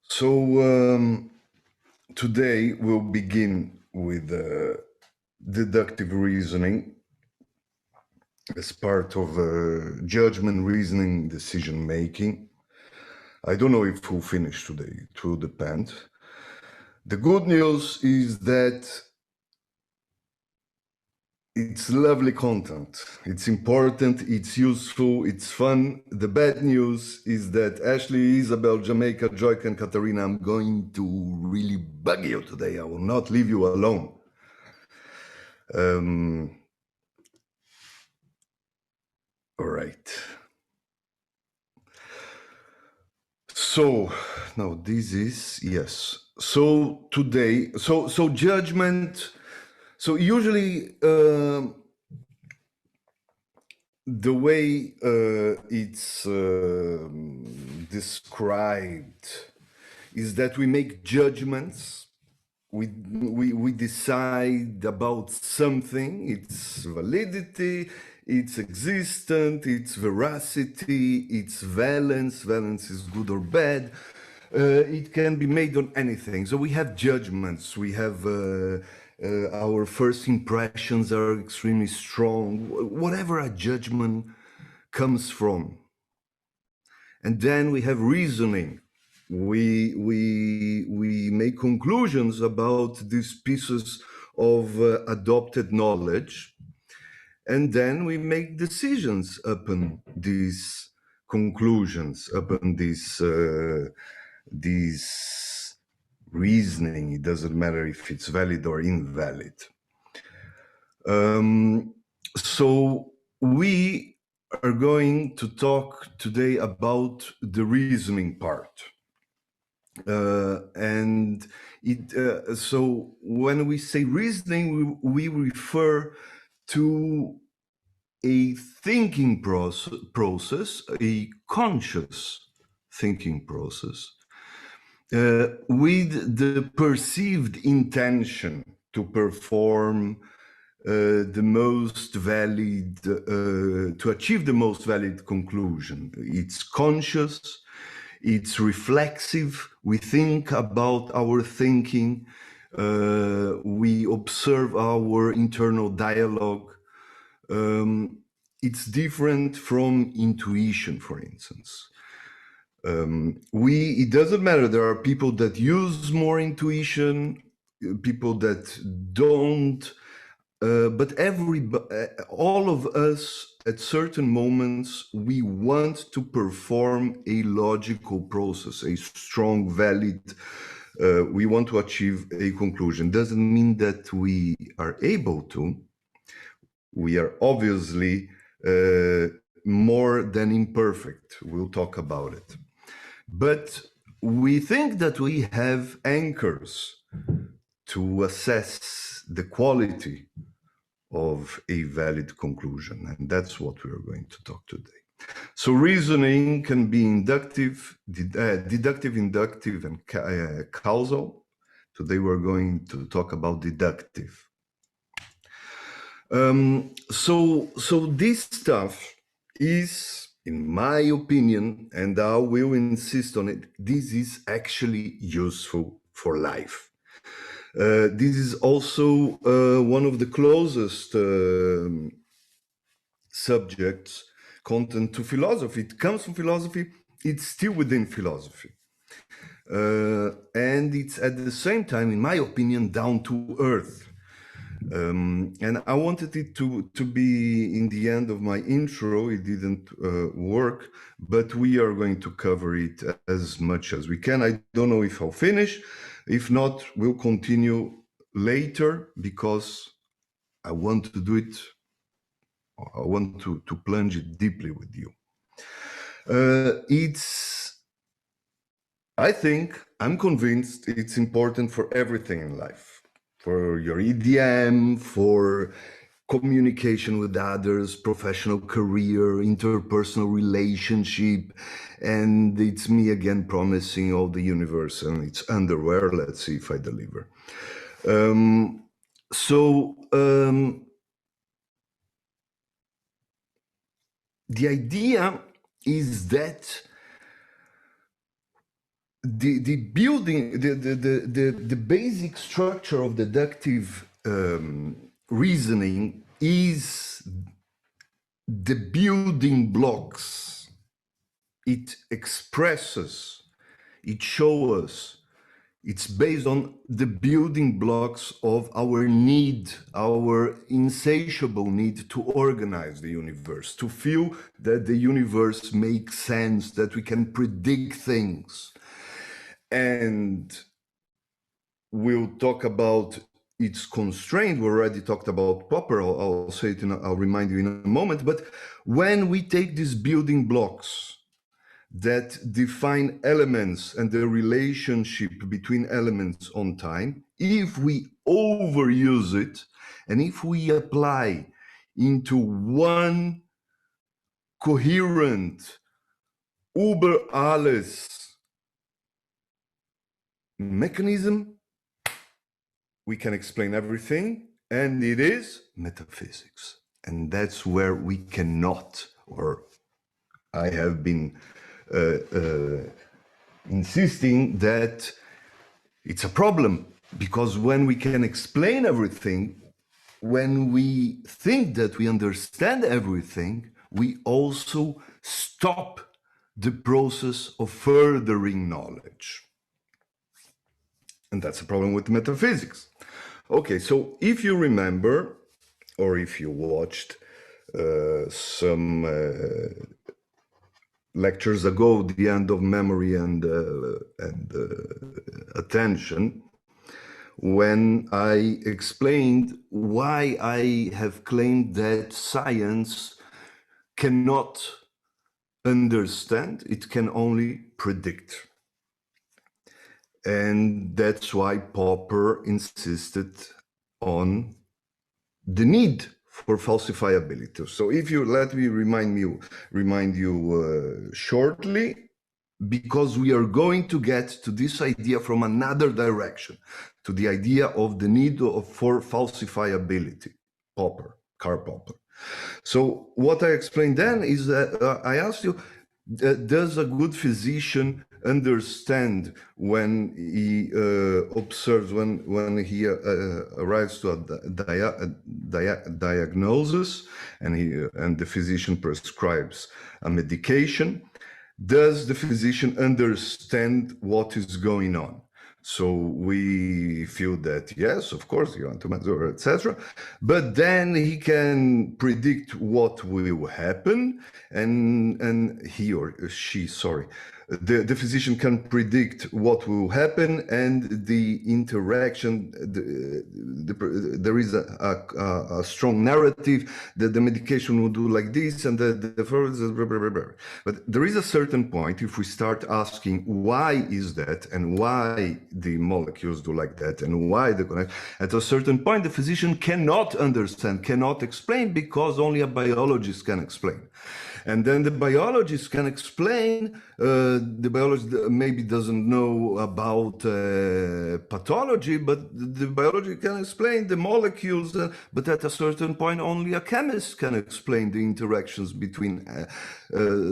So today we'll begin with deductive reasoning as part of judgment reasoning decision making. I don't know if we'll finish today, it will depend. The good news is that it's lovely content. It's important, it's useful, it's fun. The bad news is that Ashley, Isabel, Jamaica, Joyka, and Katarina, I'm going to really bug you today. I will not leave you alone. All right. So now this is, yes. So today, so judgment. So usually the way it's described is that we make judgments. We decide about something, its validity, its existence, its veracity, its valence. Valence is good or bad. It can be made on anything. So we have judgments. We have our first impressions are extremely strong. Whatever a judgment comes from. And then we have reasoning. We make conclusions about these pieces of adopted knowledge, and then we make decisions upon these conclusions, upon this reasoning. It doesn't matter if it's valid or invalid. So we are going to talk today about the reasoning part. And so when we say reasoning, we refer to a thinking process, a conscious thinking process, with the perceived intention to perform the most valid, to achieve the most valid conclusion. It's conscious, it's reflexive. We think about our thinking. We observe our internal dialogue. It's different from intuition, for instance. It doesn't matter. There are people that use more intuition, people that don't. But all of us, at certain moments, we want to perform a logical process, a strong, valid. We want to achieve a conclusion. Doesn't mean that we are able to. We are obviously more than imperfect. We'll talk about it. But we think that we have anchors to assess the quality of a valid conclusion, and that's what we are going to talk today. So reasoning can be inductive, deductive, inductive, and causal. Today we're going to talk about deductive. So this stuff is, in my opinion, and I will insist on it, this is actually useful for life. This is also one of the closest subjects, content to philosophy. It comes from philosophy, it's still within philosophy. And it's at the same time, in my opinion, down to earth. And I wanted it to be in the end of my intro. It didn't work, but we are going to cover it as much as we can. I don't know if I'll finish. If not, we'll continue later, because I want to do it. I want to plunge it deeply with you. I'm convinced it's important for everything in life, for your EDM, for communication with others, professional career, interpersonal relationship, and it's me again promising all the universe and its underwear. Let's see if I deliver. The idea is that the building, the basic structure of deductive reasoning is the building blocks. It expresses, it shows us, it's based on the building blocks of our need, our insatiable need to organize the universe, to feel that the universe makes sense, that we can predict things. And we'll talk about its constraint. We already talked about Popper. I'll say it, I'll remind you in a moment. But when we take these building blocks that define elements and the relationship between elements on time, if we overuse it, and if we apply into one coherent, über alles mechanism, we can explain everything, and it is metaphysics. And that's where we cannot, or I have been insisting that it's a problem, because when we can explain everything, when we think that we understand everything, we also stop the process of furthering knowledge. And that's a problem with metaphysics. Okay, so if you remember, or if you watched some lectures ago, the end of memory and attention, when I explained why I have claimed that science cannot understand, it can only predict. And that's why Popper insisted on the need for falsifiability. So if you let me remind you shortly, because we are going to get to this idea from another direction, to the idea of the need for falsifiability, Karl Popper. So what I explained then is that I asked you, does a good physician understand when he observes, when he arrives to a diagnosis and the physician prescribes a medication? Does the physician understand what is going on? So we feel that, yes, of course, you want to measure, etc. But then he can predict what will happen, and he or she, sorry, the physician can predict what will happen, and the interaction, there is a strong narrative that the medication will do like this, and but there is a certain point, if we start asking why is that, and why the molecules do like that, and why the connect, at a certain point the physician cannot understand, cannot explain, because only a biologist can explain. And then the biologist can explain, the biologist maybe doesn't know about pathology, but the biology can explain the molecules, but at a certain point only a chemist can explain the interactions between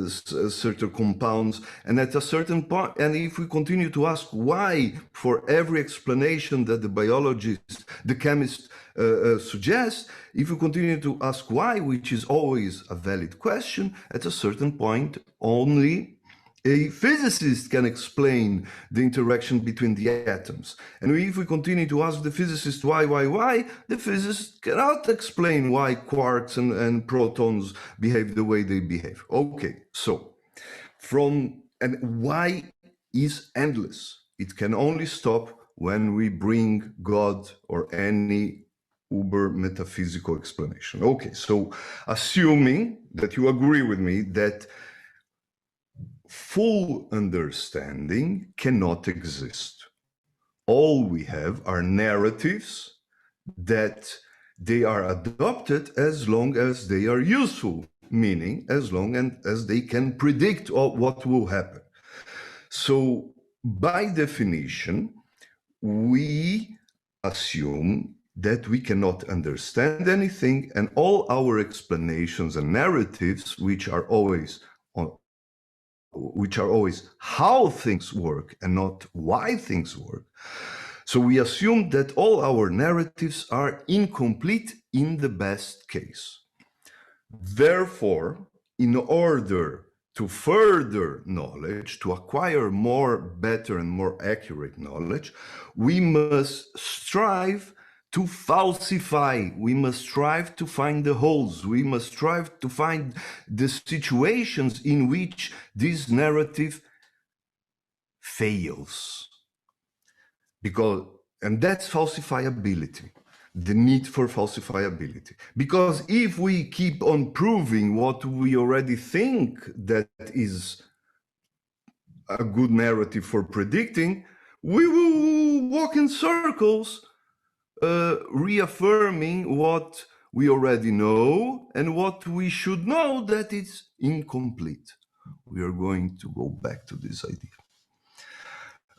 certain compounds. And at a certain point, and if we continue to ask why, for every explanation that the biologist, the chemist suggests, if we continue to ask why, which is always a valid question, at a certain point only a physicist can explain the interaction between the atoms. And if we continue to ask the physicist why, the physicist cannot explain why quarks and protons behave the way they behave. Okay, so and why is endless. It can only stop when we bring God or any uber metaphysical explanation. Okay, so assuming that you agree with me that full understanding cannot exist, all we have are narratives that they are adopted as long as they are useful, meaning as long as they can predict what will happen. So by definition, we assume that we cannot understand anything, and all our explanations and narratives, which are always which are always how things work and not why things work. So we assume that all our narratives are incomplete in the best case. Therefore, in order to further knowledge, to acquire more better and more accurate knowledge, we must strive to falsify. We must strive to find the holes. We must strive to find the situations in which this narrative fails. And that's falsifiability, the need for falsifiability. Because if we keep on proving what we already think that is a good narrative for predicting, we will walk in circles, reaffirming what we already know and what we should know that it's incomplete. We are going to go back to this idea.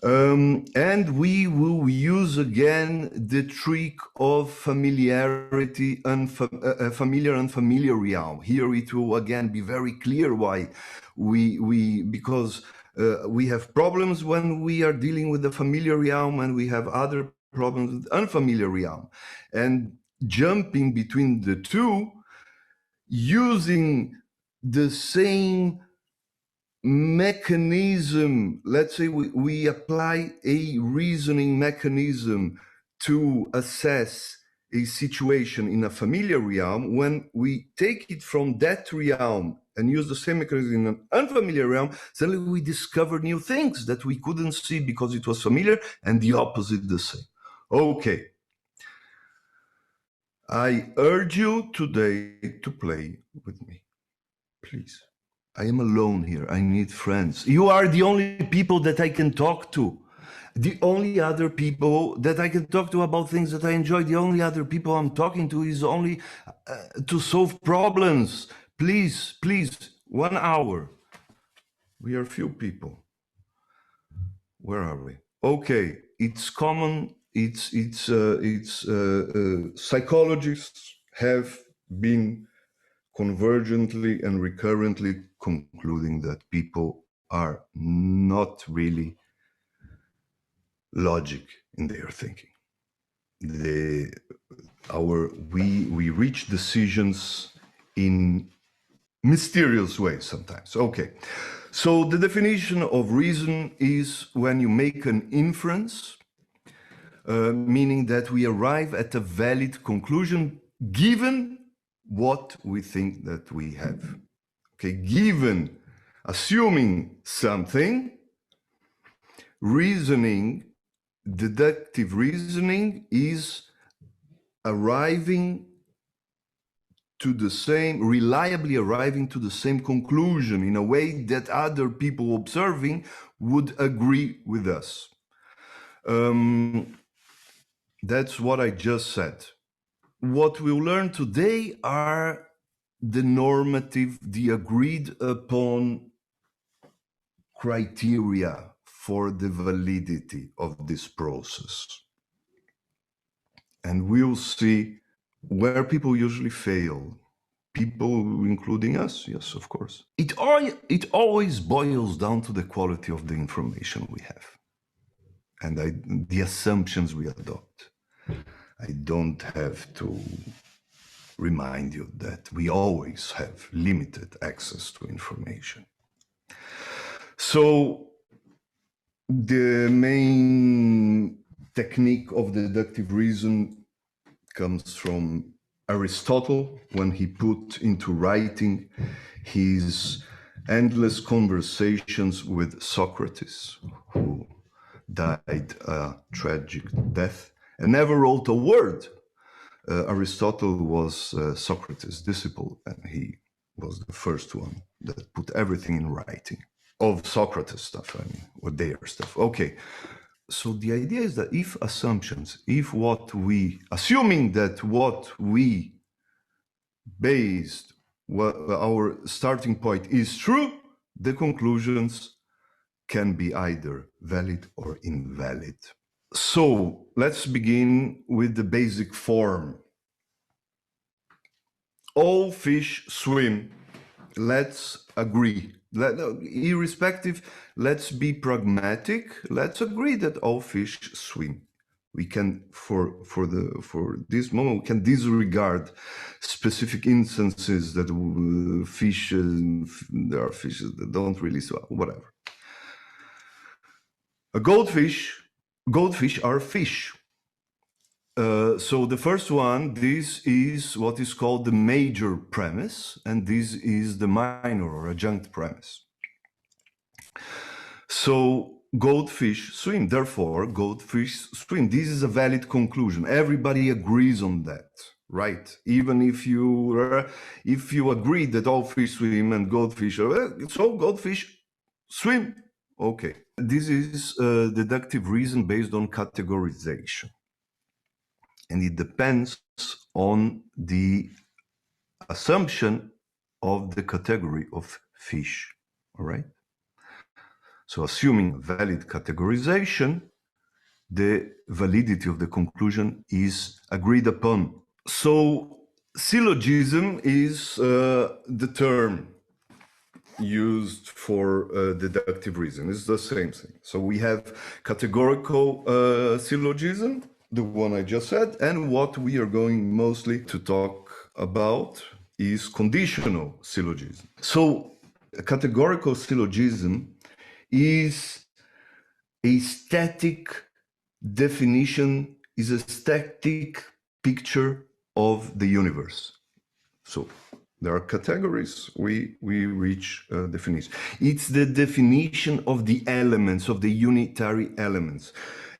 And we will use again the trick of familiarity, familiar and familiar realm. Here it will again be very clear why because we have problems when we are dealing with the familiar realm, and we have other problems with unfamiliar realm. And jumping between the two, using the same mechanism, let's say we apply a reasoning mechanism to assess a situation in a familiar realm. When we take it from that realm and use the same mechanism in an unfamiliar realm, suddenly we discover new things that we couldn't see because it was familiar, and the opposite the same. Okay. I urge you today to play with me, please. I am alone here. I need friends. You are the only people that I can talk to. The only other people that I can talk to about things that I enjoy, the only other people I'm talking to is only to solve problems. Please, please, 1 hour. We are few people. Where are we? Okay, it's common. Psychologists have been convergently and recurrently concluding that people are not really logic in their thinking. We reach decisions in mysterious ways sometimes. Okay, so the definition of reason is when you make an inference, meaning that we arrive at a valid conclusion given what we think that we have. Okay, given, assuming something, reasoning, deductive reasoning is arriving to the same, reliably arriving to the same conclusion in a way that other people observing would agree with us. That's what I just said. What we'll learn today are the normative, the agreed upon criteria for the validity of this process. And we'll see where people usually fail. People, including us, yes, of course. It always boils down to the quality of the information we have and the assumptions we adopt. I don't have to remind you that we always have limited access to information. So the main technique of deductive reason comes from Aristotle when he put into writing his endless conversations with Socrates, who died a tragic death and never wrote a word. Aristotle was Socrates' disciple, and he was the first one that put everything in writing of Socrates stuff, I mean, or their stuff. Okay, so the idea is that assuming that what we based, our starting point is true, the conclusions can be either valid or invalid. So let's begin with the basic form. All fish swim. let's agree. Irrespective, let's be pragmatic. Let's agree that all fish swim. We can, for this moment, we can disregard specific instances that there are fishes that don't really swim, whatever. A goldfish are fish. So the first one, this is what is called the major premise, and this is the minor or adjunct premise. So goldfish swim, therefore goldfish swim. This is a valid conclusion. Everybody agrees on that, right? Even if you agree that all fish swim and goldfish so goldfish swim. Okay, this is deductive reason based on categorization. And it depends on the assumption of the category of fish, all right? So assuming valid categorization, the validity of the conclusion is agreed upon. So syllogism is the term used for deductive reason. It's the same thing. So we have categorical syllogism, the one I just said, and what we are going mostly to talk about is conditional syllogism. So a categorical syllogism is a static definition, is a static picture of the universe. So there are categories, we reach definition. It's the definition of the elements, of the unitary elements.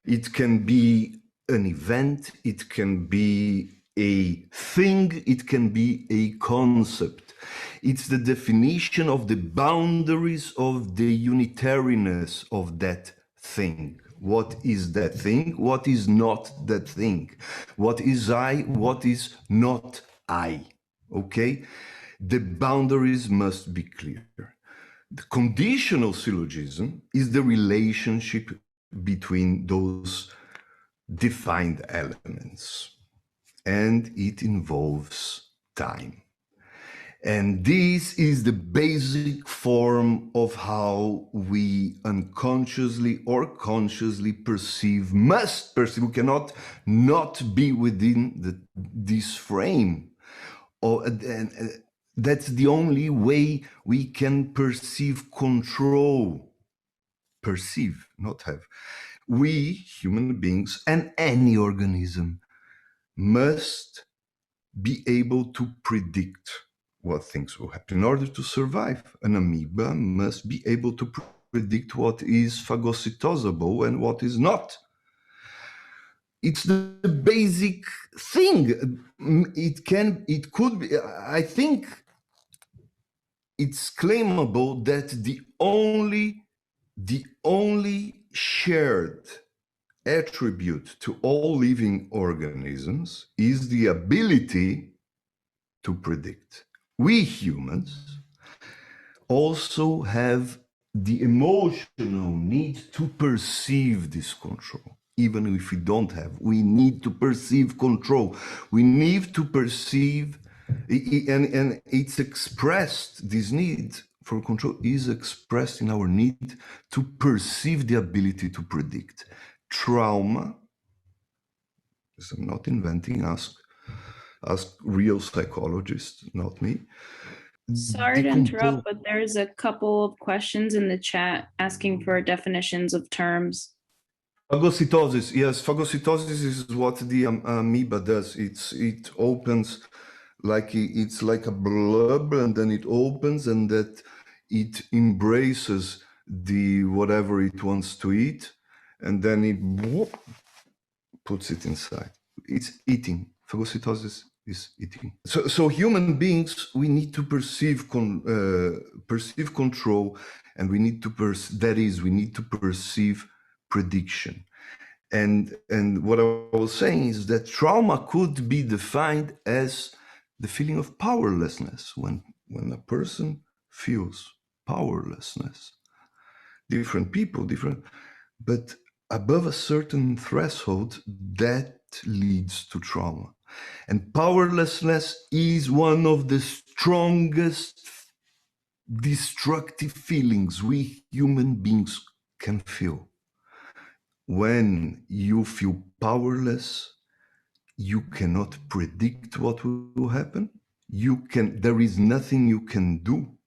It can be an event, it can be a thing, it can be a concept. It's the definition of the boundaries of the unitariness of that thing. What is that thing? What is not that thing? What is I? What is not I? Okay? The boundaries must be clear. The conditional syllogism is the relationship between those defined elements, and it involves time. And this is the basic form of how we unconsciously or consciously must perceive. We cannot not be within this frame. And that's the only way we can perceive control. Perceive, not have. We, human beings, and any organism must be able to predict what things will happen. In order to survive, an amoeba must be able to predict what is phagocytosable and what is not. It's the basic thing. It could be, I think it's claimable that the only shared attribute to all living organisms is the ability to predict. We humans also have the emotional need to perceive this control. Even if we don't have, we need to perceive control. We need to perceive, and it's expressed, this need for control is expressed in our need to perceive the ability to predict. Trauma, I'm not inventing, ask real psychologists, not me. Sorry to interrupt, but there's a couple of questions in the chat asking for definitions of terms. Phagocytosis, yes, phagocytosis is what the amoeba does. It opens like it's like a blob, and then it opens, and that it embraces the whatever it wants to eat, and then it puts it inside. It's eating. Phagocytosis is eating. So human beings, we need to perceive control, and we need to we need to perceive prediction. And what I was saying is that trauma could be defined as the feeling of powerlessness. When a person feels powerlessness, different people, but above a certain threshold, that leads to trauma. And powerlessness is one of the strongest destructive feelings we human beings can feel. When you feel powerless, you cannot predict what will happen. There is nothing you can do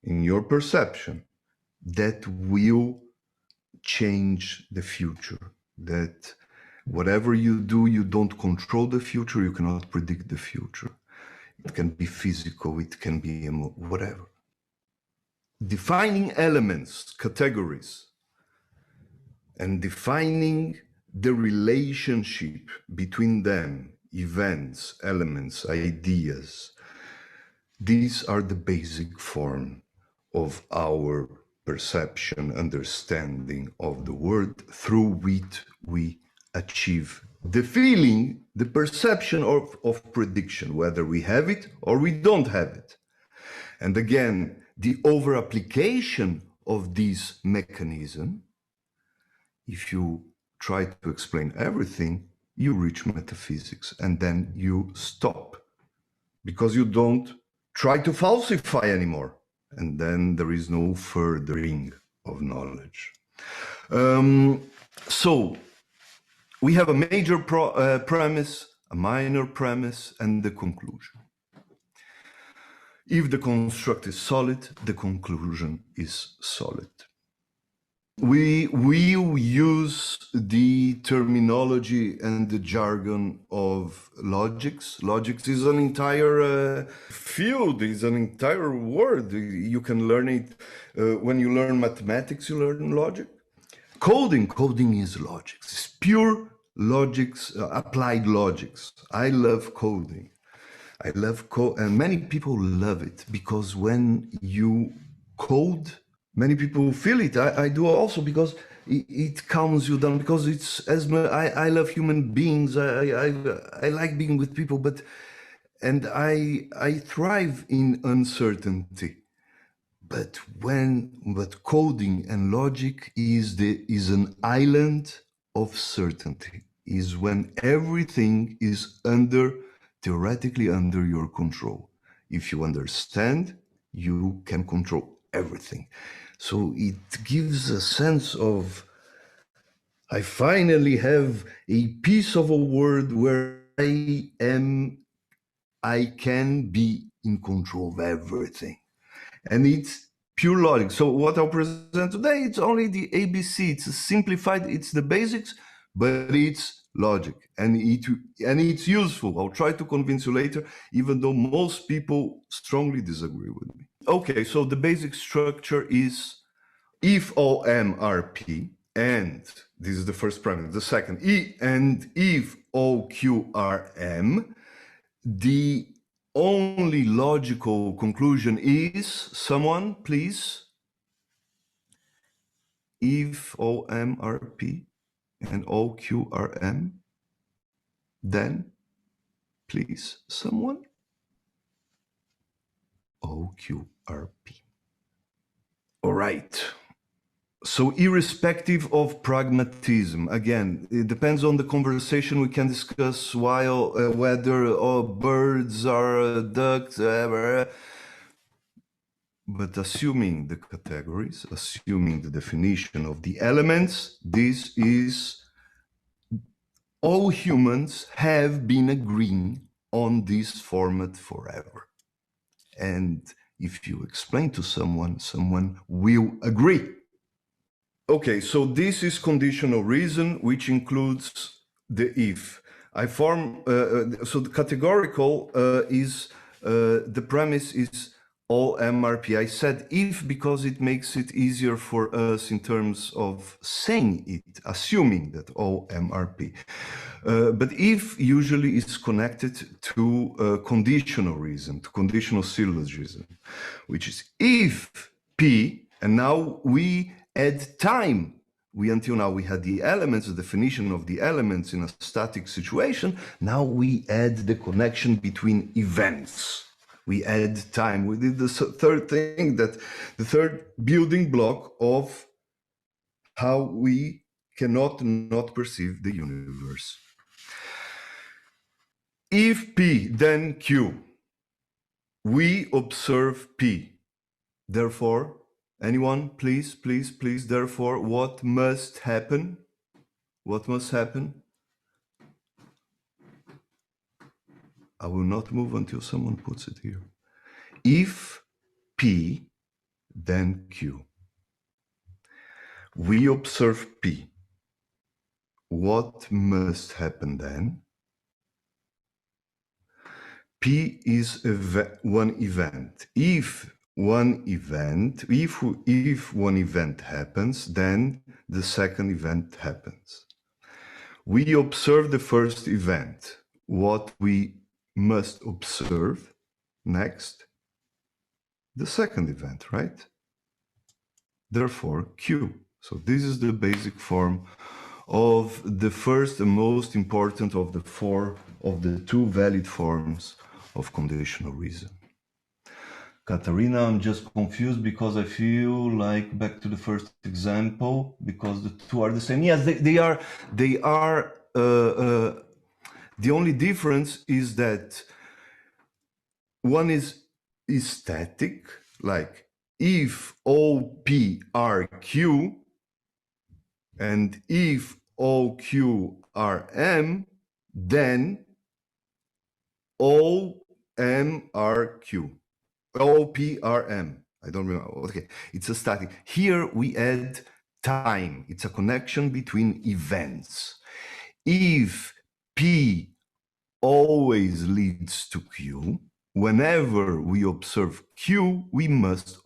in your perception that will change the future. That whatever you do, you don't control the future, you cannot predict the future. It can be physical, it can be whatever. Defining elements, categories, and defining the relationship between them, events, elements, ideas, these are the basic form of our perception, understanding of the world through which we achieve the feeling, the perception of prediction, whether we have it or we don't have it. And again, the over-application of this mechanism, if you try to explain everything, you reach metaphysics and then you stop because you don't try to falsify anymore. And then there is no furthering of knowledge. So we have a major premise, a minor premise, and the conclusion. If the construct is solid, the conclusion is solid. We use the terminology and the jargon of logics. Logics is an entire field, is an entire word. You can learn it when you learn mathematics, you learn logic. Coding is logics. It's pure logics, applied logics. I love coding. I love code, and many people love it because when you code, many people feel it. I do also because it calms you down. Because it's I love human beings. I like being with people, and I thrive in uncertainty. But coding and logic is an island of certainty. Is when everything is theoretically under your control. If you understand, you can control everything. So it gives a sense of, I finally have a piece of a world where I can be in control of everything. And it's pure logic. So what I'll present today, it's only the ABC. It's simplified, it's the basics, but it's logic, and it's useful. I'll try to convince you later, even though most people strongly disagree with me. Okay, so the basic structure is if all M are P, and this is the first premise. The second, and if all Q are M, the only logical conclusion is, someone please, if all M are P and all Q are M, then please, someone, OQRP. All right. So irrespective of pragmatism, again, it depends on the conversation. We can discuss whether birds are ducks, but assuming the categories, assuming the definition of the elements, this is all humans have been agreeing on this format forever. And if you explain to someone, someone will agree. Okay, so this is conditional reason, which includes the if. So the categorical is, the premise is all MRP. I said if because it makes it easier for us in terms of saying it, assuming that all MRP. But if usually is connected to conditional reason, to conditional syllogism, which is if P, and now we add time. Until now, we had the elements, the definition of the elements in a static situation. Now we add the connection between events. We add time. We did the third thing, the third building block of how we cannot not perceive the universe. If P, then Q. We observe P. Therefore, anyone, please, please, please, therefore, what must happen? What must happen? I will not move until someone puts it here. If P, then Q. We observe P. What must happen then? P is one event. If one event happens, then the second event happens. We observe the first event. What we must observe next? The second event, right? Therefore, Q. So this is the basic form of the first and most important of the two valid forms of conditional reason. Katarina, I'm just confused because I feel like back to the first example because the two are the same. Yes, they are. The only difference is that one is static, like if OP are Q, and if OQ are M, then OM are Q. OP are M. I don't remember. Okay, it's a static. Here we add time. It's a connection between events. If P always leads to Q, whenever we observe Q, we must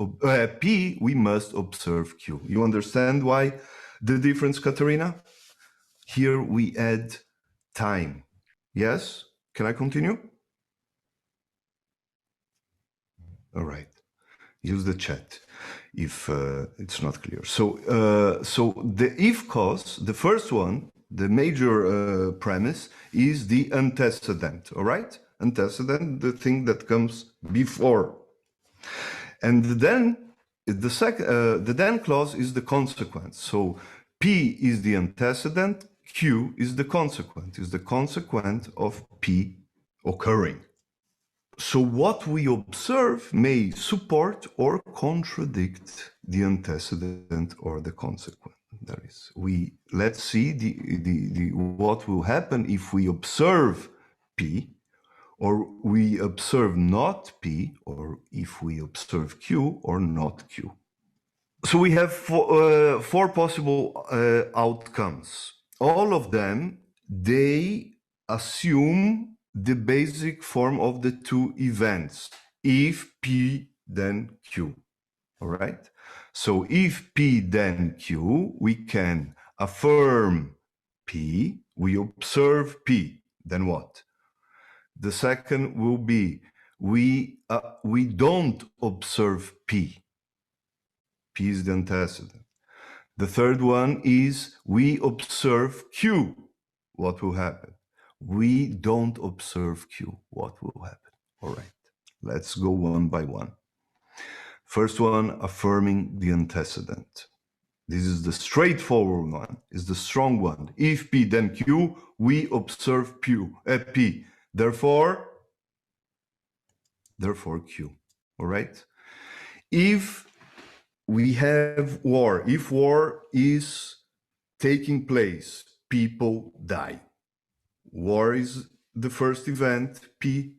P, we must observe Q. You understand why the difference, Katerina? Here we add time. Yes? Can I continue? All right. Use the chat if it's not clear. So the if cause, the first one, the major premise is the antecedent. All right? Antecedent, the thing that comes before. And then the then clause is the consequence. So P is the antecedent, Q is the consequent of P occurring. So what we observe may support or contradict the antecedent or the consequent. That is, let's see what will happen if we observe P, or we observe not P, or if we observe Q or not Q. So we have four possible outcomes. All of them, they assume the basic form of the two events. If P, then Q. All right? So if P, then Q, we can affirm P, we observe P. Then what? The second will be we don't observe P. P is the antecedent. The third one is we observe Q. What will happen? We don't observe Q. What will happen? All right. Let's go one by one. First one, affirming the antecedent. This is the straightforward one, is the strong one. If P, then Q, we observe P. Therefore Q. All right? If we have war, if war is taking place, people die. War is the first event, P.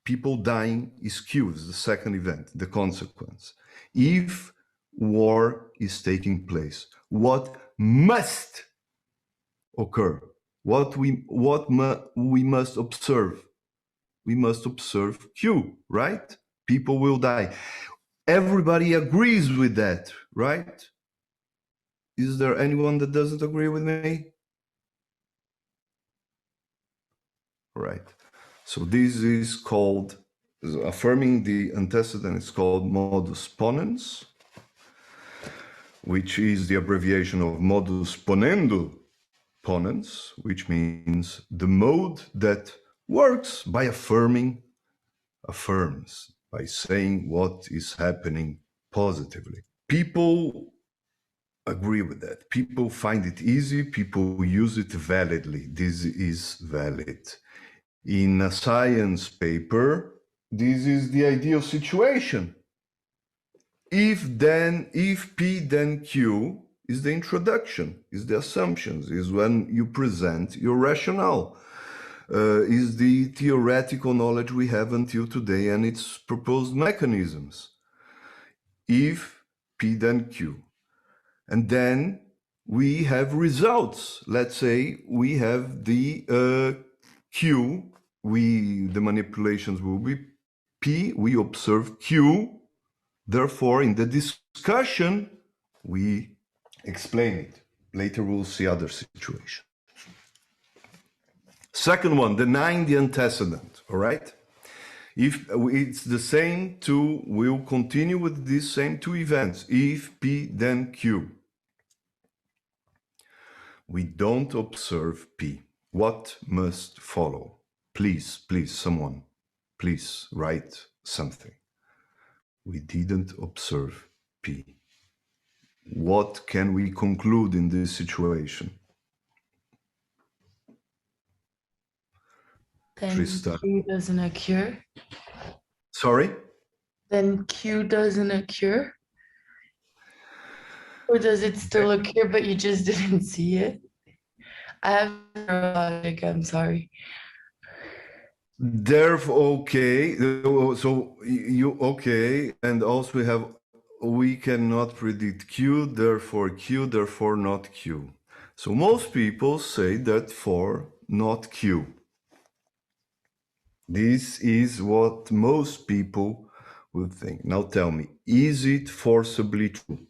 People dying is Q, is the second event, the consequence. If war is taking place, what must occur? What we must observe? We must observe Q, right? People will die. Everybody agrees with that, right? Is there anyone that doesn't agree with me? All right. So this is called, affirming the antecedent is called Modus Ponens, which is the abbreviation of Modus Ponendo Ponens, which means the mode that works by affirms, by saying what is happening positively. People agree with that. People find it easy. People use it validly. This is valid. In a science paper, this is the ideal situation. if P then Q is the introduction, is the assumptions, is when you present your rationale, is the theoretical knowledge we have until today and its proposed mechanisms. If P then Q. And then we have results. Let's say we have the Q, the manipulations will be P, we observe Q. Therefore, in the discussion, we explain it. Later, we'll see other situations. Second one, denying the antecedent, all right? If it's the same two, we'll continue with these same two events. If P, then Q. We don't observe P. What must follow? Please, someone, please write something. We didn't observe P. What can we conclude in this situation? Then Trista. Q doesn't occur. Sorry? Then Q doesn't occur. Or does it still occur, but you just didn't see it? I have logic, I'm sorry. Therefore, okay. So you okay, and also we have we cannot predict Q, therefore not Q. So most people say that for not Q. This is what most people would think. Now tell me, is it forcibly true?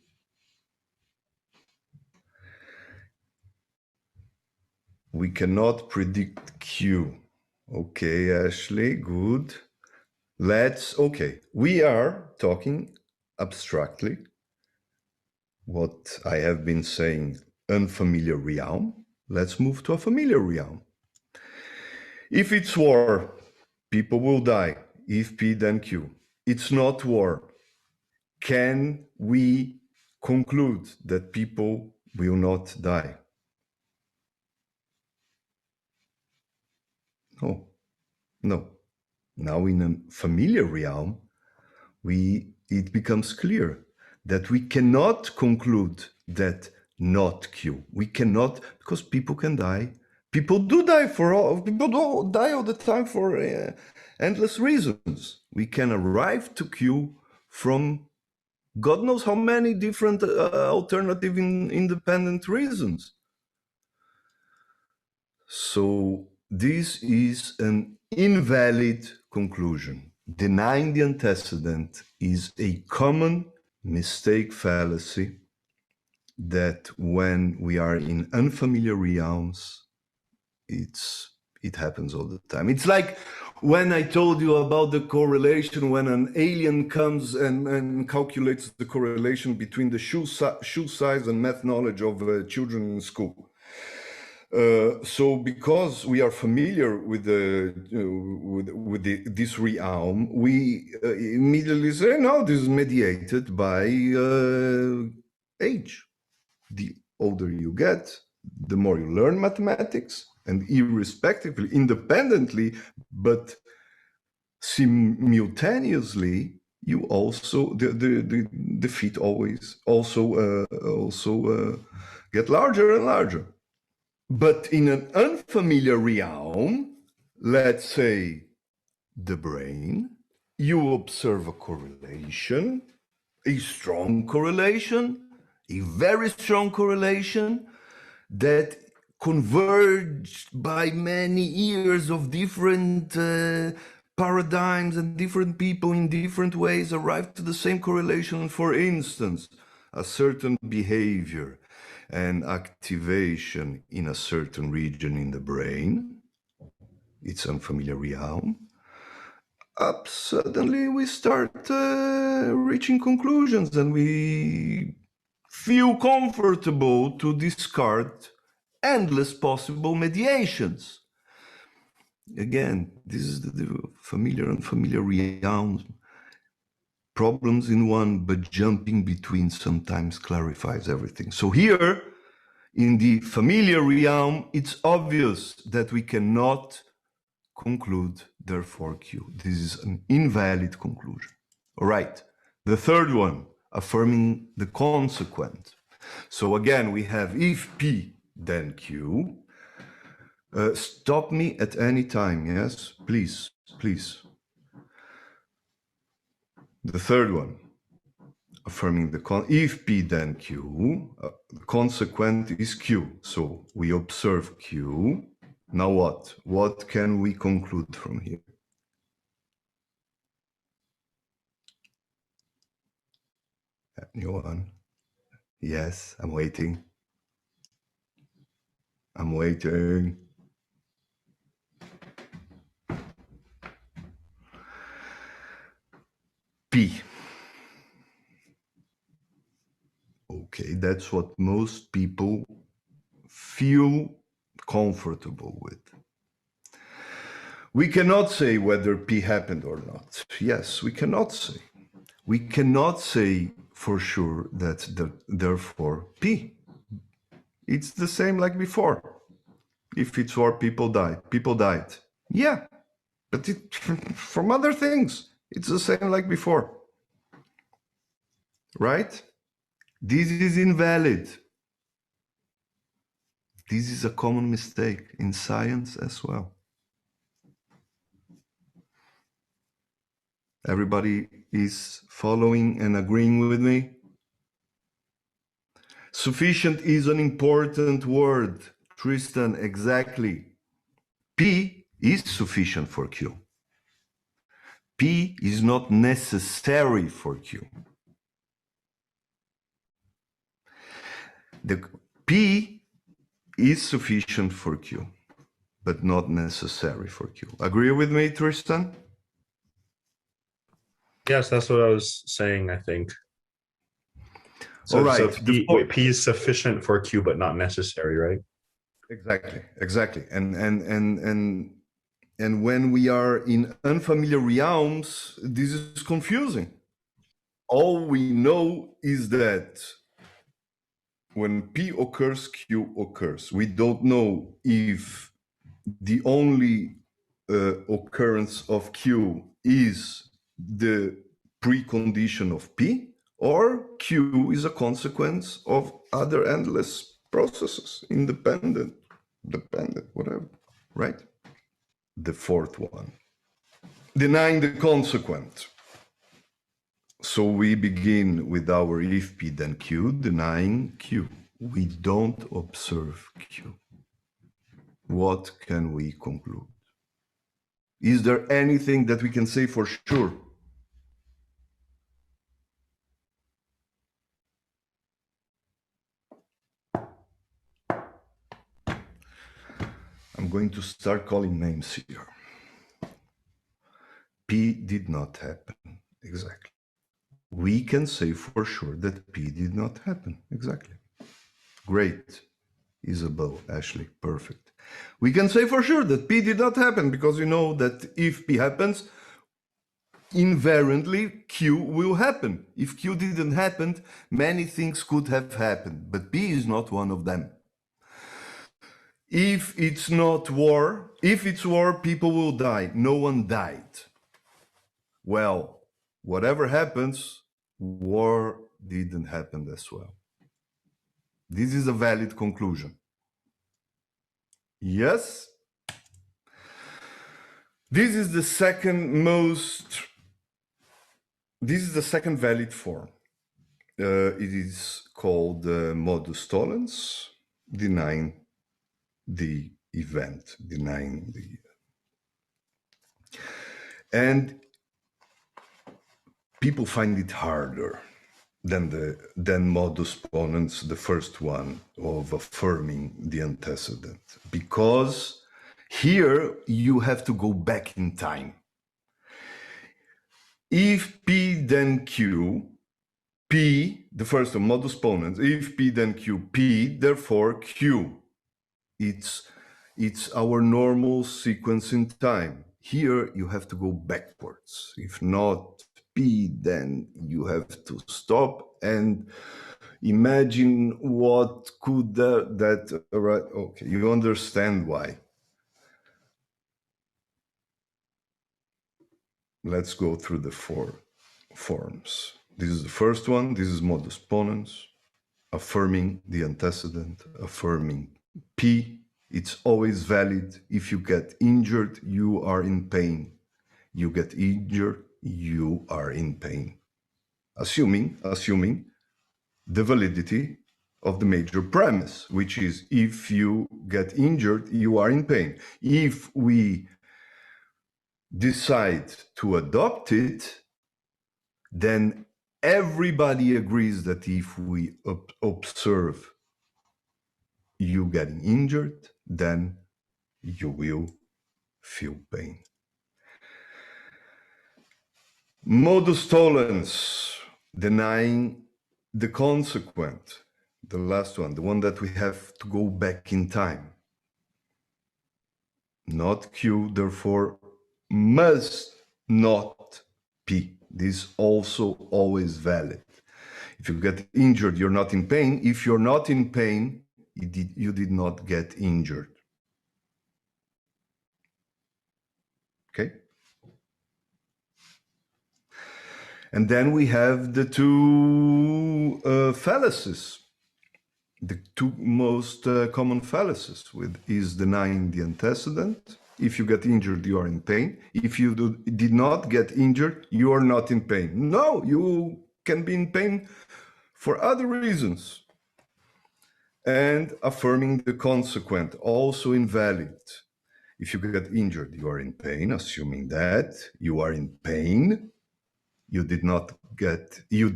We cannot predict Q. Okay, Ashley, good. Okay, we are talking abstractly. What I have been saying, unfamiliar realm. Let's move to a familiar realm. If it's war, people will die. If P, then Q. It's not war. Can we conclude that people will not die? No. Now in a familiar realm, it becomes clear that we cannot conclude that not Q. We cannot, because people can die. People do die people do die all the time for endless reasons. We can arrive to Q from God knows how many different alternative independent reasons. So this is an invalid conclusion. Denying the antecedent is a common mistake fallacy that when we are in unfamiliar realms, it happens all the time. It's like when I told you about the correlation when an alien comes and calculates the correlation between the shoe size and math knowledge of children in school. So because we are familiar with this realm, we immediately say, no, this is mediated by age. The older you get, the more you learn mathematics, and irrespectively, independently, but simultaneously, you also the feet always also get larger and larger. But in an unfamiliar realm, let's say the brain, you observe a correlation, a strong correlation, a very strong correlation that converged by many years of different paradigms and different people in different ways arrived to the same correlation. For instance, a certain behavior and activation in a certain region in the brain, it's unfamiliar realm. Suddenly we start reaching conclusions and we feel comfortable to discard endless possible mediations. Again, this is the familiar and unfamiliar realms. Problems in one, but jumping between sometimes clarifies everything. So here, in the familiar realm, it's obvious that we cannot conclude, therefore Q. This is an invalid conclusion. All right, the third one, affirming the consequent. So again, we have if P, then Q. Stop me at any time, yes? Please, please. The third one, affirming the if P, then Q. The consequent is Q. So we observe Q. Now what? What can we conclude from here? Anyone? Yes, I'm waiting. I'm waiting. P. Okay, that's what most people feel comfortable with. We cannot say whether P happened or not. Yes, we cannot say. We cannot say for sure that therefore P. It's the same like before. If it's war, people died. People died. Yeah, but from other things, it's the same like before. Right? This is invalid. This is a common mistake in science as well. Everybody is following and agreeing with me? Sufficient is an important word. Tristan, exactly. P is sufficient for Q. P is not necessary for Q. The P is sufficient for Q, but not necessary for Q. Agree with me, Tristan? Yes, that's what I was saying, I think. So, all right. So P is sufficient for Q, but not necessary, right? Exactly. And when we are in unfamiliar realms, this is confusing. All we know is that when P occurs, Q occurs. We don't know if the only occurrence of Q is the precondition of P, or Q is a consequence of other endless processes, independent, dependent, whatever, right? The fourth one, denying the consequent. So we begin with our if P then Q, denying Q. We don't observe Q. What can we conclude? Is there anything that we can say for sure? I'm going to start calling names here. P did not happen. Exactly. We can say for sure that P did not happen. Exactly. Great. Isabel, Ashley, perfect. We can say for sure that P did not happen because you know that if P happens, invariantly Q will happen. If Q didn't happen, many things could have happened, but P is not one of them. If it's not war, if it's war, people will die. No one died. Well, whatever happens, war didn't happen as well. This is a valid conclusion. Yes? This is the second valid form. It is called Modus Tollens, denying the event, denying the... And people find it harder than Modus Ponens, the first one of affirming the antecedent, because here you have to go back in time. If P then Q, P, the first one, Modus Ponens, if P then Q, P, therefore Q. It's our normal sequence in time. Here you have to go backwards. If not P, then you have to stop and imagine what could that right? Okay, you understand why. Let's go through the four forms. This is the first one. This is modus ponens, affirming the antecedent, affirming P. It's always valid. If you get injured, you are in pain. You get injured, you are in pain. Assuming the validity of the major premise, which is if you get injured, you are in pain. If we decide to adopt it, then everybody agrees that if we observe you getting injured, then you will feel pain. Modus tollens, denying the consequent, the last one, the one that we have to go back in time. Not Q, therefore must not P. This is also always valid. If you get injured, you're not in pain. If you're not in pain, you did not get injured. Okay? And then we have the two fallacies. The two most common fallacies is denying the antecedent. If you get injured, you are in pain. If you did not get injured, you are not in pain. No, you can be in pain for other reasons. And affirming the consequent, also invalid. If you get injured, you are in pain, assuming that you are in pain. You did not get, you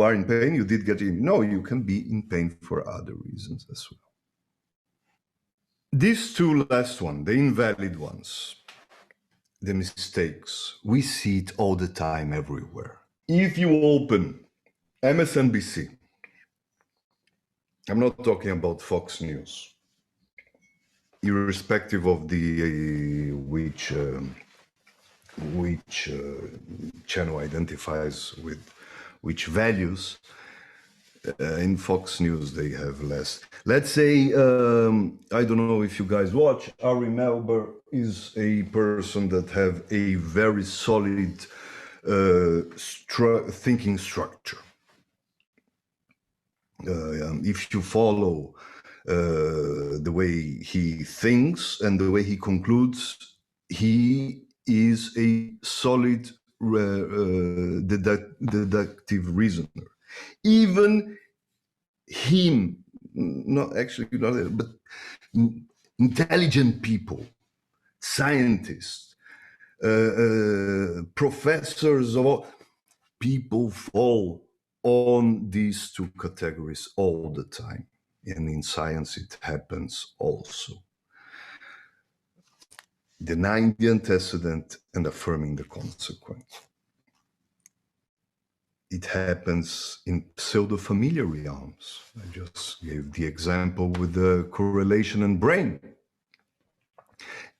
are in pain, you did get in. No, you can be in pain for other reasons as well. These two last ones, the invalid ones, the mistakes, we see it all the time everywhere. If you open MSNBC, I'm not talking about Fox News, irrespective of the which channel identifies with which values. In Fox News, they have less. Let's say, I don't know if you guys watch, Ari Melber is a person that have a very solid thinking structure. If you follow the way he thinks and the way he concludes, he is a solid deductive reasoner. Even him, not actually, but intelligent people, scientists, professors, of all, people fall on these two categories all the time. And in science, it happens also. Denying the antecedent and affirming the consequent. It happens in pseudo-familiar realms. I just gave the example with the correlation and brain.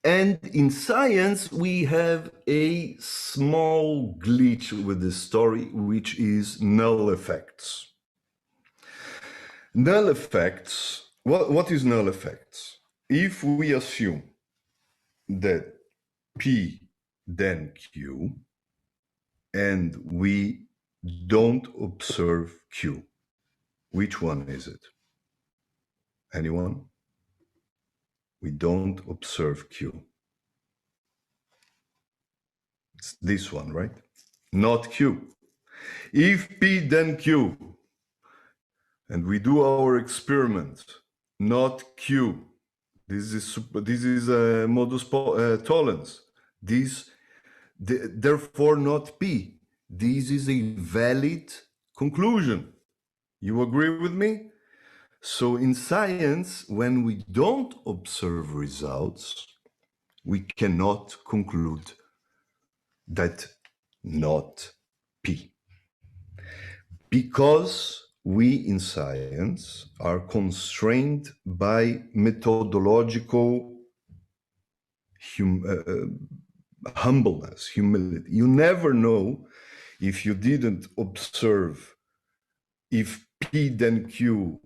And in science, we have a small glitch with this story, which is null effects. Null effects, what is null effects? If we assume that P then Q, and we don't observe Q. Which one is it? Anyone? We don't observe Q. It's this one, right? Not Q. If P then Q, and we do our experiment, not Q. This is a modus tollens. Therefore not P. This is a valid conclusion. You agree with me? So in science, when we don't observe results, we cannot conclude that not P. Because we in science are constrained by methodological humbleness, humility. You never know if you didn't observe if P then Q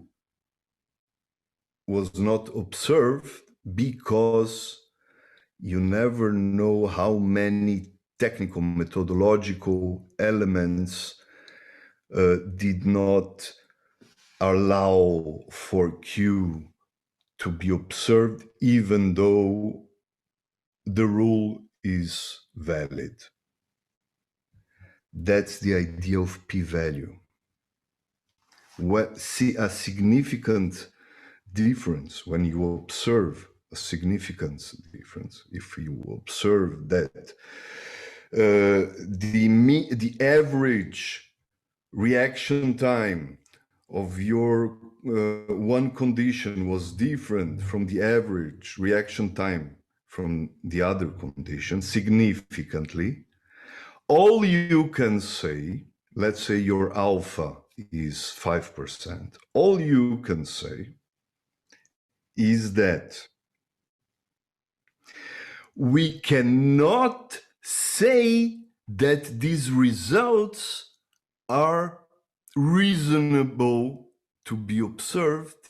was not observed, because you never know how many technical methodological elements did not allow for Q to be observed, even though the rule is valid. That's the idea of p-value. See a significant difference when you observe a significance difference. If you observe that the average reaction time of your one condition was different from the average reaction time from the other condition significantly, all you can say, let's say your alpha is 5%, all you can say is that we cannot say that these results are reasonable to be observed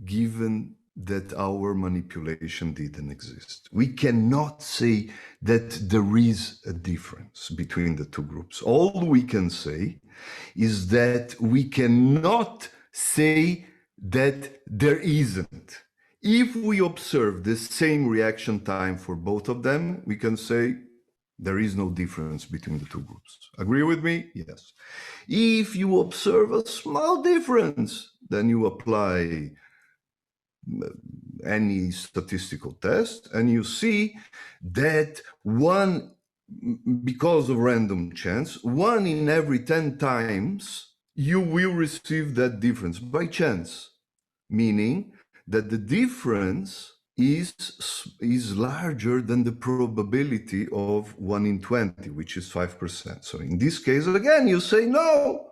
given that our manipulation didn't exist. We cannot say that there is a difference between the two groups. All we can say is that we cannot say that there isn't. If we observe the same reaction time for both of them, we can say there is no difference between the two groups. Agree with me? Yes. If you observe a small difference, then you apply any statistical test and you see that because of random chance, 1 in every 10 times, you will receive that difference by chance, meaning that the difference is larger than the probability of 1 in 20, which is 5%. So in this case, again, you say, no,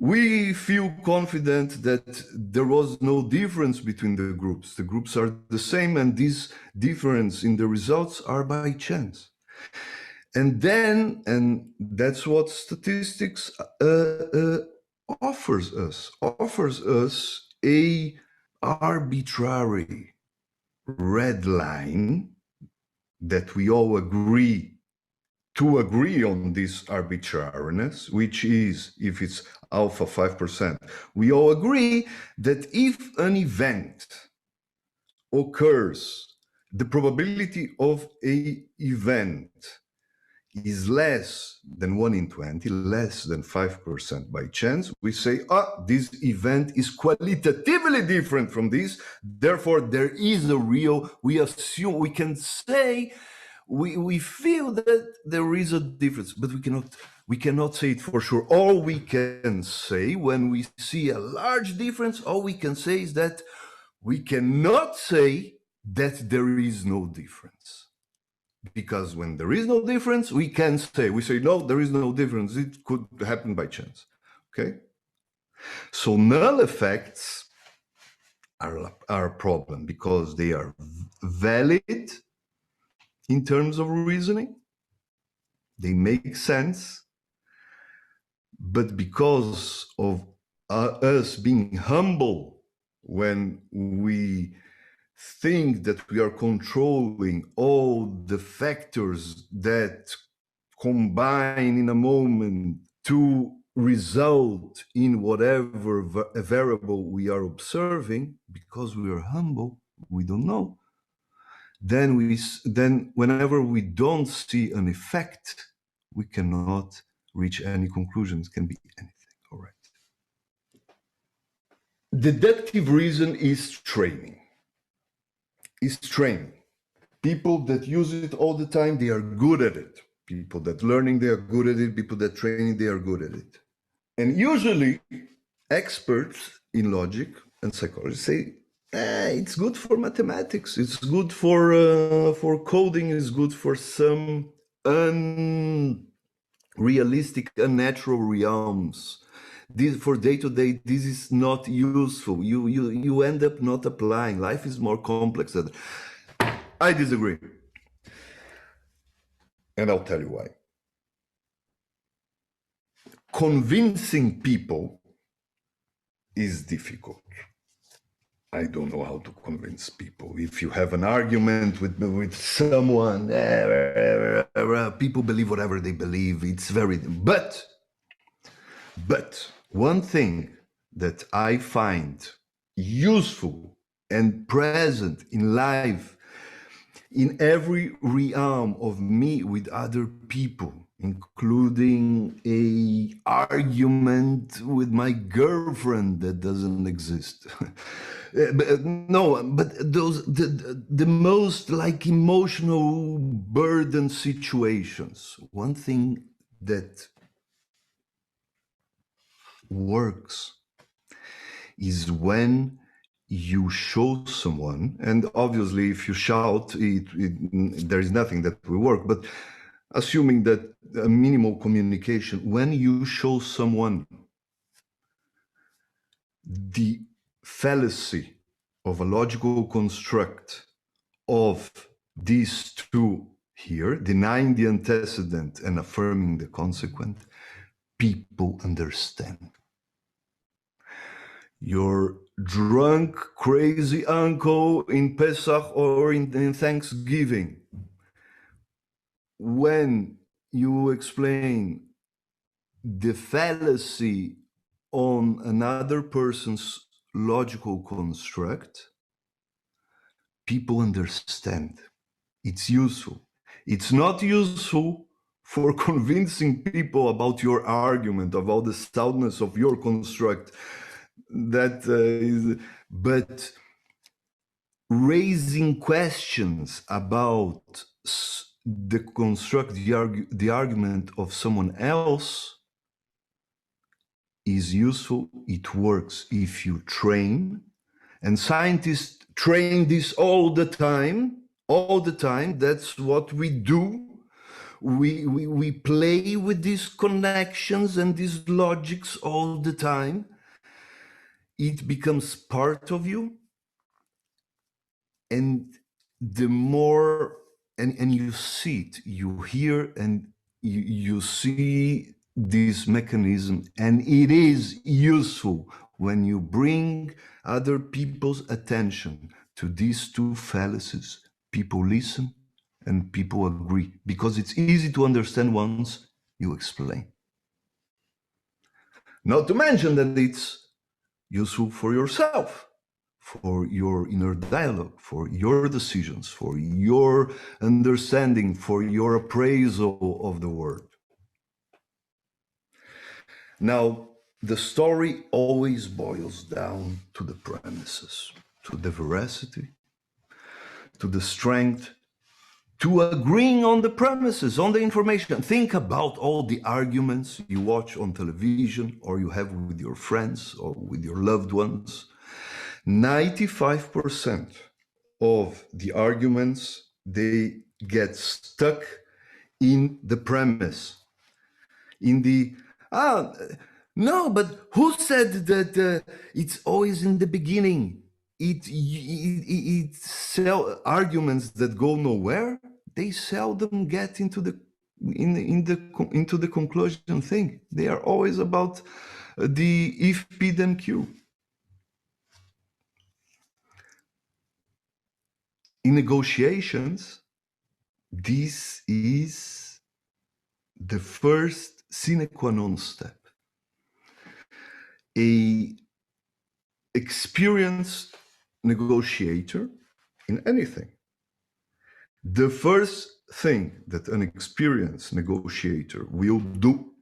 we feel confident that there was no difference between the groups. The groups are the same, and this difference in the results are by chance. And that's what statistics offers us a arbitrary red line that we all agree on this arbitrariness, which is, if it's alpha 5%, we all agree that if an event occurs, the probability of an event is less than 1 in 20, less than 5% by chance, we say, this event is qualitatively different from this, therefore there is a real, we assume, we can say, we feel that there is a difference, but we cannot say it for sure. All we can say when we see a large difference, all we can say is that we cannot say that there is no difference. Because when there is no difference, we can say, no, there is no difference. It could happen by chance, okay? So null effects are a problem because they are valid in terms of reasoning. They make sense, but because of us being humble when we think that we are controlling all the factors that combine in a moment to result in whatever variable we are observing, because we are humble, we don't know. Then whenever we don't see an effect, we cannot reach any conclusions. It can be anything. All right. Deductive reason is training. Is training. People that use it all the time, they are good at it. People that learning, they are good at it. People that training, they are good at it. And usually experts in logic and psychology say, it's good for mathematics. It's good for coding. It's good for some unrealistic, unnatural realms. This for day-to-day, this is not useful. You end up not applying. Life is more complex. I disagree. And I'll tell you why. Convincing people is difficult. I don't know how to convince people. If you have an argument with someone, people believe whatever they believe. It's very, but But one thing that I find useful and present in life, in every realm of me with other people, including a argument with my girlfriend that doesn't exist. But those the most like emotional burden situations. One thing that works is when you show someone, and obviously if you shout, there is nothing that will work, but assuming that a minimal communication, when you show someone the fallacy of a logical construct of these two here, denying the antecedent and affirming the consequent, people understand. Your drunk, crazy uncle in Pesach or in Thanksgiving, when you explain the fallacy on another person's logical construct, people understand. It's useful. It's not useful for convincing people about your argument, about the soundness of your construct. But raising questions about the construct, the argument of someone else is useful. It works if you train, and scientists train this all the time. That's what we do. We play with these connections and these logics all the time. It becomes part of you, and the more and you see it, you hear, and you see this mechanism, and it is useful when you bring other people's attention to these two fallacies. People listen and people agree, because it's easy to understand once you explain. Not to mention that it's useful for yourself, for your inner dialogue, for your decisions, for your understanding, for your appraisal of the world. Now, the story always boils down to the premises, to the veracity, to the strength, to agreeing on the premises, on the information. Think about all the arguments you watch on television or you have with your friends or with your loved ones. 95% of the arguments, they get stuck in the premise, in the, no, but who said that it's always in the beginning? It sell arguments that go nowhere. They seldom get into the into the conclusion thing. They are always about the if, P, then Q. In negotiations, this is the first sine qua non step. A experienced negotiator in anything, the first thing that an experienced negotiator will do,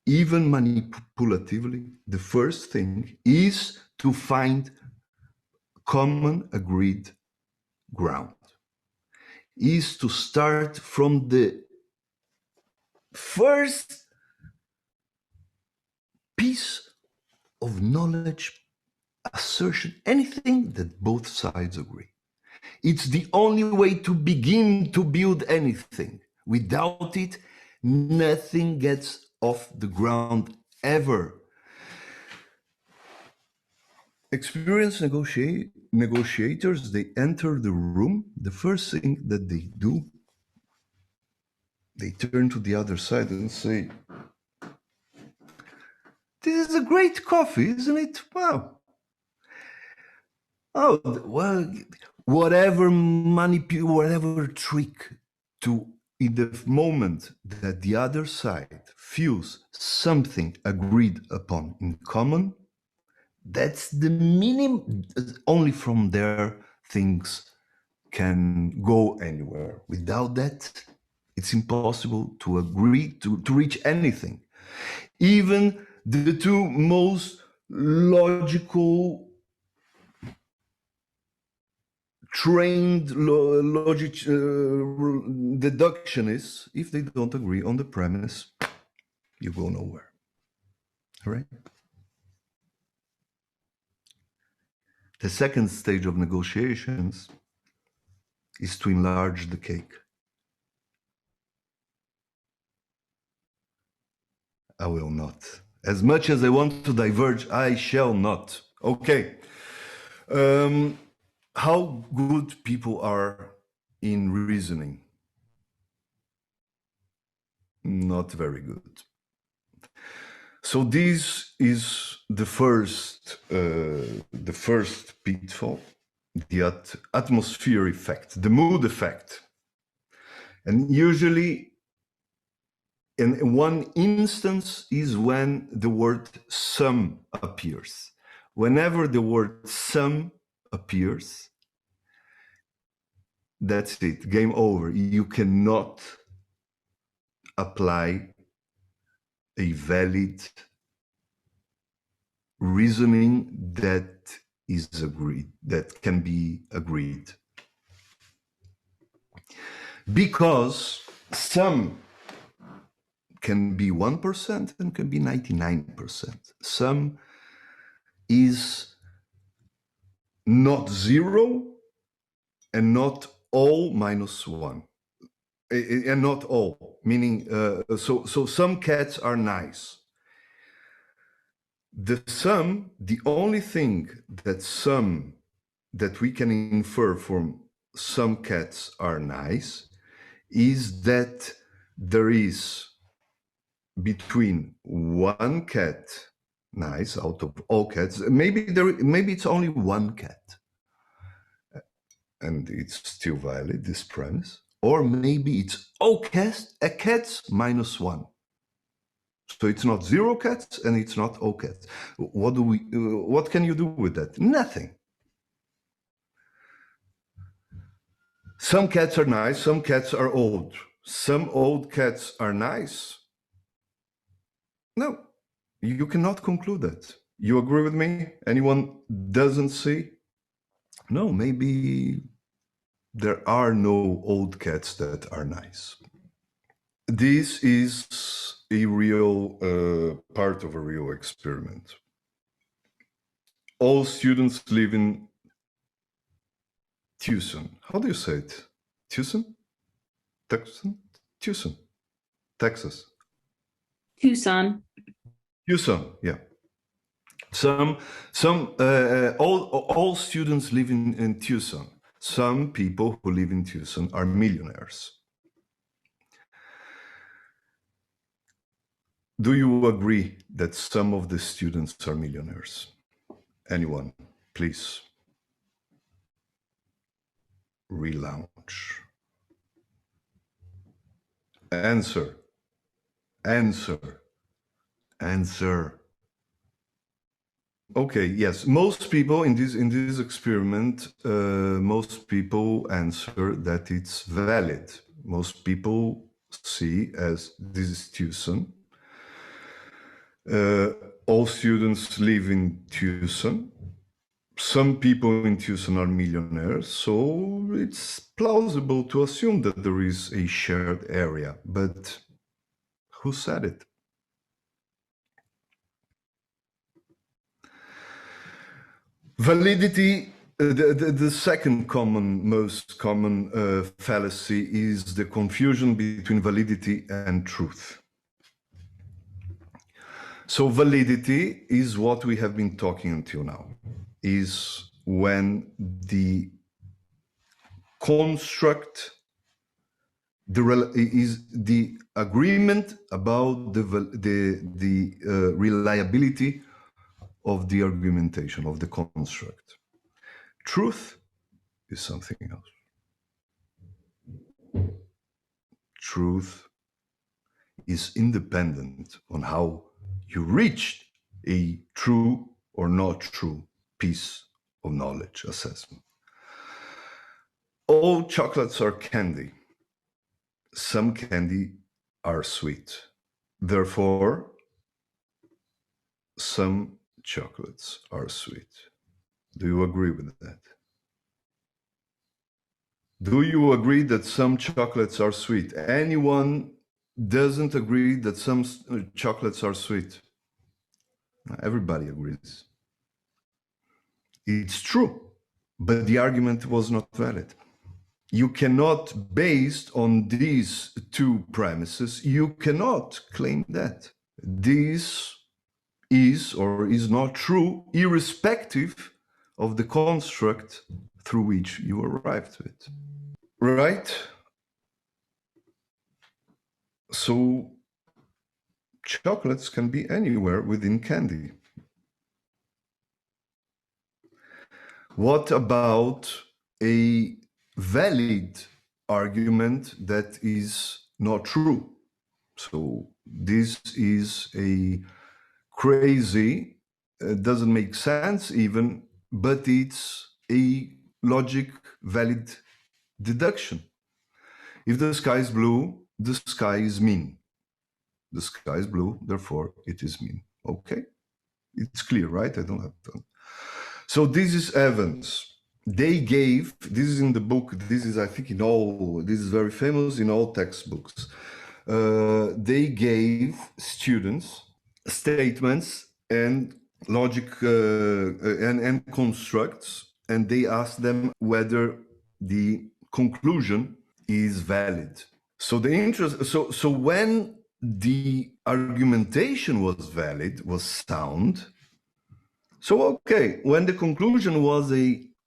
even manipulatively, the first thing is to find common agreed ground, is to start from the first piece of knowledge, assertion, anything that both sides agree. It's the only way to begin to build anything. Without it, nothing gets off the ground ever. Experienced negotiators, they enter the room. The first thing that they do, they turn to the other side and say, "This is a great coffee, isn't it? Wow. Oh, well, whatever trick to in the moment that the other side feels something agreed upon in common, that's the minimum. Only from there things can go anywhere. Without that, it's impossible to agree to reach anything. Even the two most logical, trained logic deductionists, if they don't agree on the premise, you go nowhere. All right? The second stage of negotiations is to enlarge the cake. I will not. As much as I want to diverge, I shall not. Okay. How good people are in reasoning? Not very good. So this is the first pitfall, the atmosphere effect, the mood effect. And usually in one instance is when the word some appears. Whenever the word some appears, that's it, game over. You cannot apply a valid reasoning that is agreed, that can be agreed. Because some can be 1% and can be 99%. Some is not 0 and not all minus 1. And not all, meaning, so some cats are nice. The sum, the only thing that we can infer from some cats are nice is that there is between one cat nice out of all cats, maybe it's only one cat, and it's still valid, this premise, or maybe it's all cats minus 1. So it's not 0 cats and it's not all cats. What can you do with that? Nothing. Some cats are nice, some cats are old. Some old cats are nice. No, you cannot conclude that. You agree with me? Anyone doesn't see? No, maybe there are no old cats that are nice. This is a real part of a real experiment. All students live in Tucson. How do you say it? Tucson? Tucson? Tucson. Texas. Tucson. Tucson, yeah. All students live in Tucson. Some people who live in Tucson are millionaires. Do you agree that some of the students are millionaires? Anyone, please. Relaunch. Answer. Okay, yes, most people in this experiment, most people answer that it's valid. Most people see as this is Tucson. All students live in Tucson. Some people in Tucson are millionaires, so it's plausible to assume that there is a shared area. But who said it? Validity, the second most common fallacy is the confusion between validity and truth. So validity is what we have been talking until now, is when the construct is the agreement about the reliability of the argumentation, of the construct. Truth is something else. truth is independent on how you reached a true or not true piece of knowledge assessment. All chocolates are candy. Some candy are sweet. Therefore, some chocolates are sweet. Do you agree with that? Do you agree that some chocolates are sweet? Anyone doesn't agree that some chocolates are sweet? Everybody agrees. It's true, but the argument was not valid. You cannot, based on these two premises, you cannot claim that this is or is not true, irrespective of the construct through which you arrived to it. Right? So chocolates can be anywhere within candy. What about a valid argument that is not true? So this is a crazy, doesn't make sense even, but it's a logic valid deduction. If the sky is blue, the sky is mean. The sky is blue, therefore it is mean. Okay, it's clear, right? I don't have to. So this is Evans. They gave, this is in the book, this is, I think, in all, this is very famous in all textbooks. They gave students statements and logic and constructs, and they asked them whether the conclusion is valid. So the interest, so when the argumentation was valid, was sound, so okay, when the conclusion was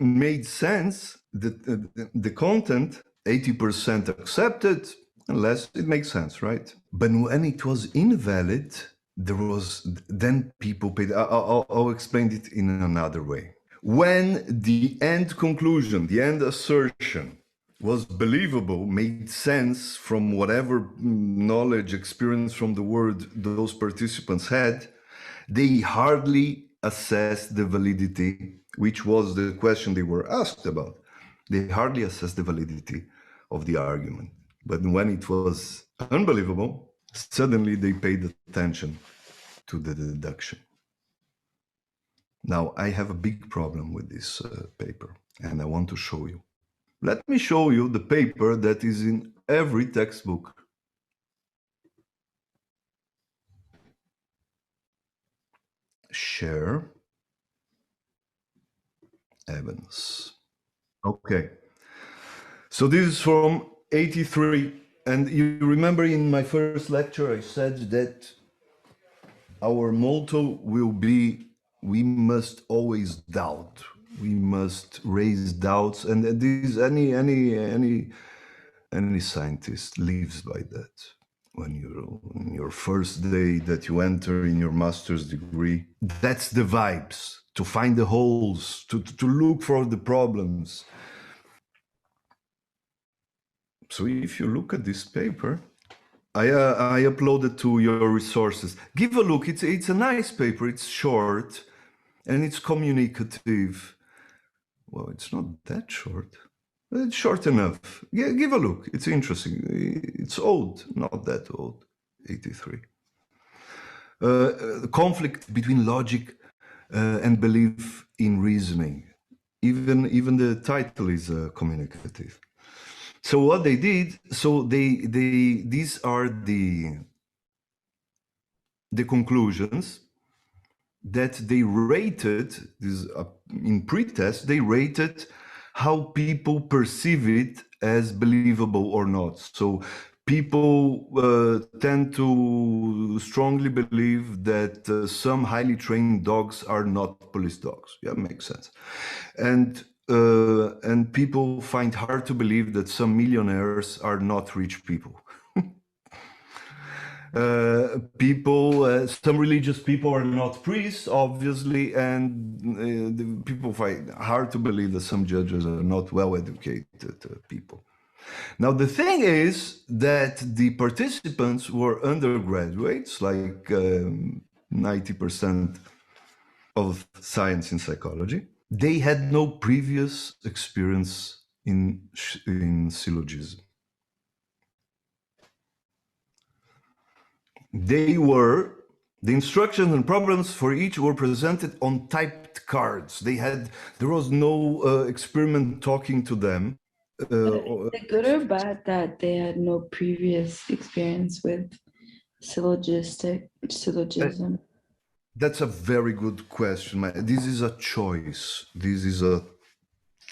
made sense, the content 80% accepted, unless it makes sense, right? But when it was invalid, then people paid. I'll explain it in another way. When the end conclusion, the end assertion was believable, made sense from whatever knowledge, experience from the world those participants had, they hardly assessed the validity, which was the question they were asked about. They hardly assessed the validity of the argument. But when it was unbelievable, suddenly they paid attention to the deduction. Now, I have a big problem with this paper, and I want to show you. Let me show you the paper that is in every textbook. Share. Evans. Okay. So this is from 83. And you remember in my first lecture, I said that our motto will be, we must always doubt. We must raise doubts. And this, any scientist lives by that. When you're on your first day that you enter in your master's degree, that's the vibes, to find the holes, to look for the problems. So if you look at this paper, I uploaded to your resources. Give a look. It's a nice paper. It's short and it's communicative. Well, it's not that short. It's short enough. Yeah, give a look. It's interesting. It's old, not that old. 83. Conflict between logic and belief in reasoning. Even the title is communicative. So what they did, so these are the conclusions that they rated, this in pretest, they rated how people perceive it as believable or not. So people tend to strongly believe that some highly trained dogs are not police dogs. Yeah, makes sense. And people find hard to believe that some millionaires are not rich people. Some religious people are not priests, obviously, and the people find hard to believe that some judges are not well-educated people. Now, the thing is that the participants were undergraduates, like 90% of science in psychology. They had no previous experience in syllogism. The instructions and problems for each were presented on typed cards. There was no experiment talking to them. Is it good or bad that they had no previous experience with syllogism? That's a very good question. This is a choice. This is a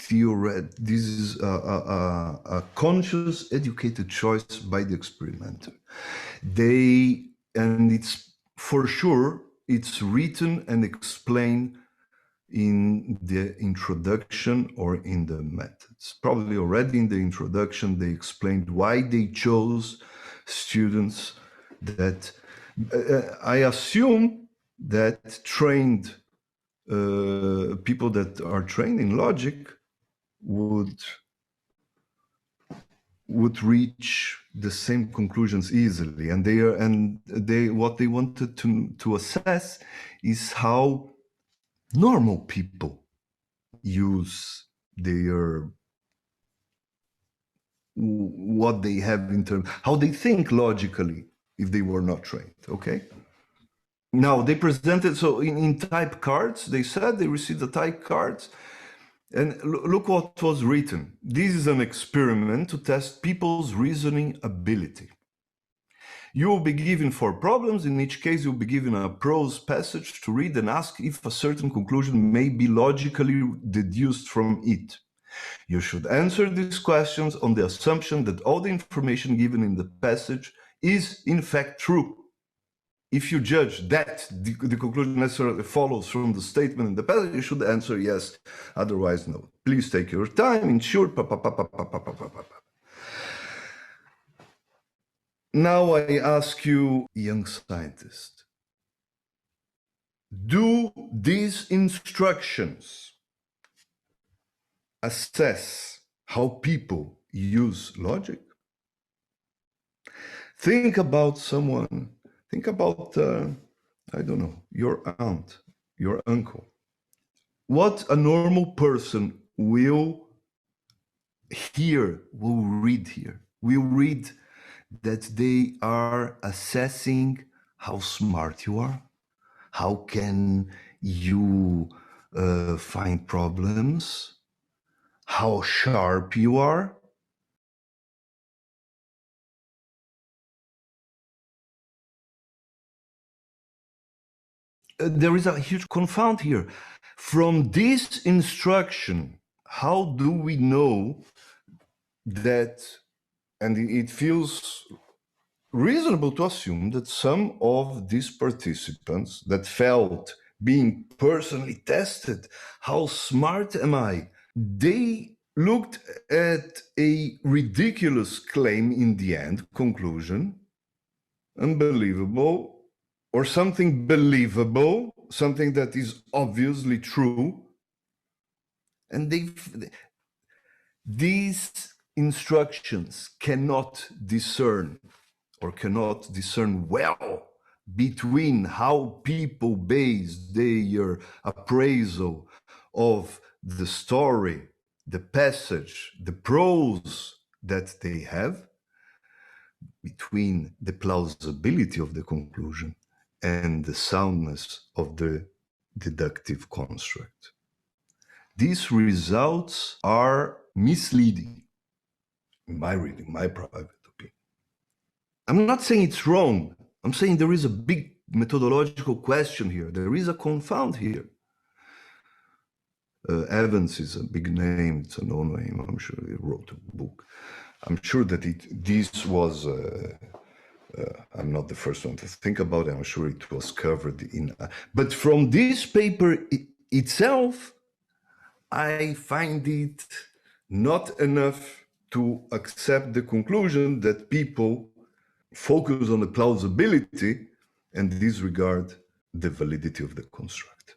theoret. This is a conscious, educated choice by the experimenter. And it's for sure, it's written and explained in the introduction or in the methods. Probably already in the introduction, they explained why they chose students that I assume that trained people that are trained in logic would reach the same conclusions easily, and what they wanted to assess is how normal people use what they have in terms, how they think logically if they were not trained. Okay. Now they presented, so in type cards, they said they received the type cards, and look what was written. This is an experiment to test people's reasoning ability. You will be given 4 problems. In each case, you'll be given a prose passage to read and ask if a certain conclusion may be logically deduced from it. You should answer these questions on the assumption that all the information given in the passage is in fact true. If you judge that the conclusion necessarily follows from the statement in the passage, you should answer yes, otherwise no. Please take your time, ensure. Now I ask you, young scientist, do these instructions assess how people use logic? Think about someone. Think about, I don't know, your aunt, your uncle. What a normal person will read here, will read that they are assessing how smart you are, how can you find problems, how sharp you are. There is a huge confound here. From this instruction, how do we know that, and it feels reasonable to assume that some of these participants that felt being personally tested, how smart am I? They looked at a ridiculous claim in the end, conclusion, unbelievable, or something believable, something that is obviously true. And these instructions cannot discern well between how people base their appraisal of the story, the passage, the prose that they have, between the plausibility of the conclusion and the soundness of the deductive construct. These results are misleading, in my reading, my private opinion. I'm not saying it's wrong. I'm saying there is a big methodological question here. There is a confound here. Evans is a big name. It's a known name. I'm sure he wrote a book. I'm sure that this was, I'm not the first one to think about it. I'm sure it was covered in, but from this paper itself, I find it not enough to accept the conclusion that people focus on the plausibility and disregard the validity of the construct.